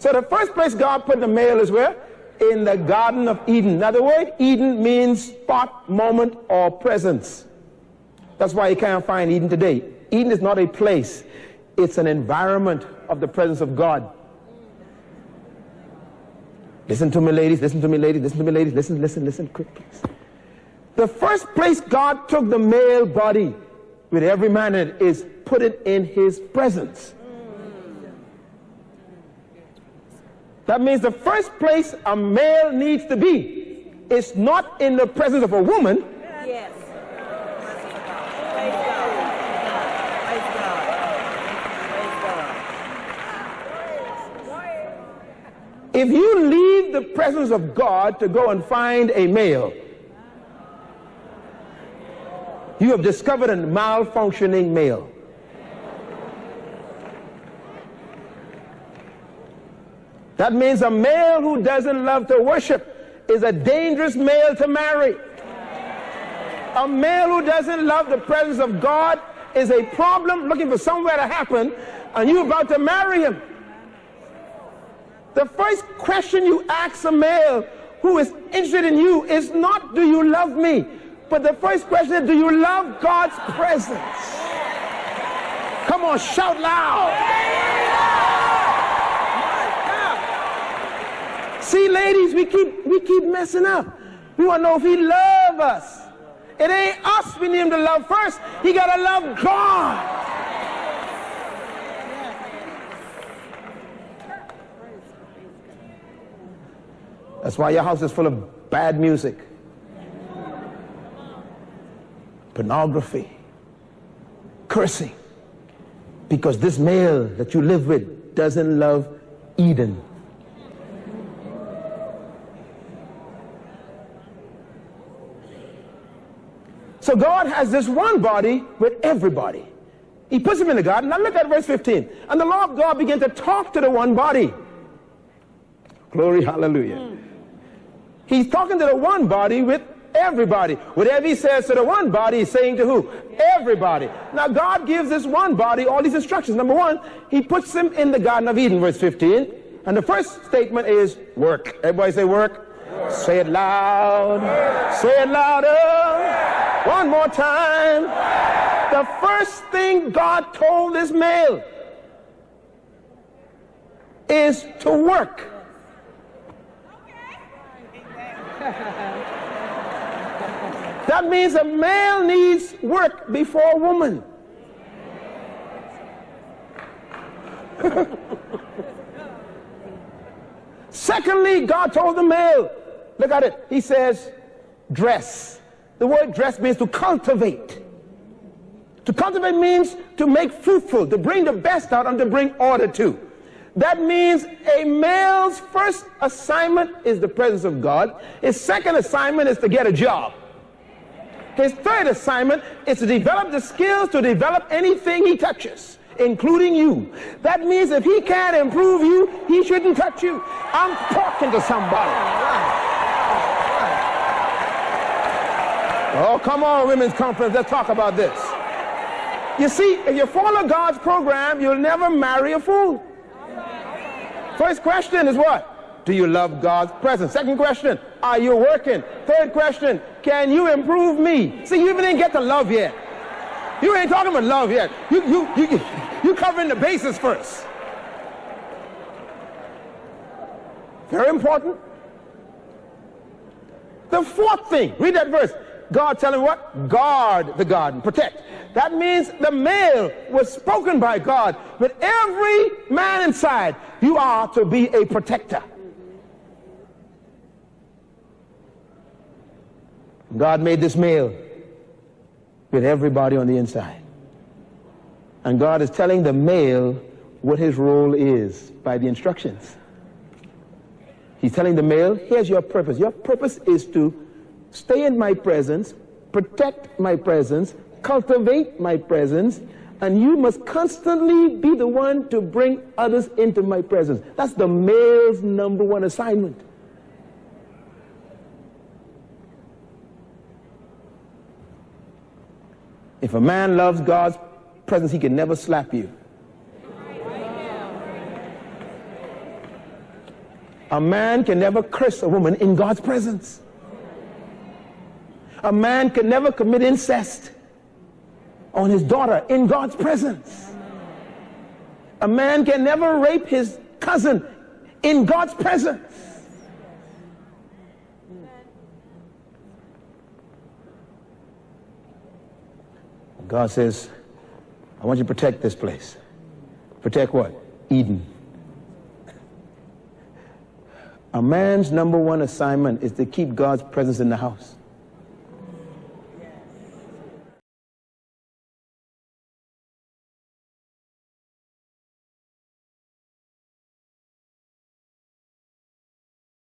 So the first place God put the male is where? In the Garden of Eden. Now the word Eden means spot, moment, or presence. That's why you can't find Eden today. Eden is not a place. It's an environment of the presence of God. Listen to me, ladies. Listen to me, ladies. Listen to me, ladies. Listen, quick, please. The first place God took the male body with every man in it is put it in his presence. That means the first place a male needs to be is not in the presence of a woman. Yes. If you leave the presence of God to go and find a male, you have discovered a malfunctioning male. That means a male who doesn't love to worship is a dangerous male to marry. A male who doesn't love the presence of God is a problem looking for somewhere to happen, and you're about to marry him. The first question you ask a male who is interested in you is not, do you love me? But the first question is, do you love God's presence? Come on, shout loud. See, ladies, we keep messing up. We want to know if he loves us. It ain't us we need him to love first. He got to love God. That's why your house is full of bad music, pornography, cursing, because this male that you live with doesn't love Eden. So God has this one body with everybody. He puts him in the garden. Now look at verse 15. And the Lord God began to talk to the one body. Glory, hallelujah. He's talking to the one body with everybody. Whatever he says to the one body, he's saying to who? Everybody. Now God gives this one body all these instructions. Number one, he puts him in the Garden of Eden, verse 15. And the first statement is work. Everybody say work. Say it loud. Say it louder. One more time. The first thing God told this male is to work. That means a male needs work before a woman. Secondly, God told the male, look at it, he says, dress. The word dress means to cultivate. To cultivate means to make fruitful, to bring the best out and to bring order to. That means a male's first assignment is the presence of God. His second assignment is to get a job. His third assignment is to develop the skills to develop anything he touches, including you. That means if he can't improve you, he shouldn't touch you. I'm talking to somebody. Oh, come on, women's conference, let's talk about this. You see, if you follow God's program, you'll never marry a fool. First question is what? Do you love God's presence? Second question, are you working? Third question, can you improve me? See, you even didn't get to love yet. You ain't talking about love yet. You covering the bases first. Very important. The fourth thing, read that verse. God telling what? Guard the garden, protect. That means the male was spoken by God. With every man inside, you are to be a protector. God made this male with everybody on the inside. And God is telling the male what his role is by the instructions. He's telling the male, here's your purpose. Your purpose is to stay in my presence, protect my presence, cultivate my presence, and you must constantly be the one to bring others into my presence. That's the male's number one assignment. If a man loves God's presence, he can never slap you. A man can never curse a woman in God's presence. A man can never commit incest on his daughter in God's presence. A man can never rape his cousin in God's presence. God says, I want you to protect this place. Protect what? Eden. A man's number one assignment is to keep God's presence in the house.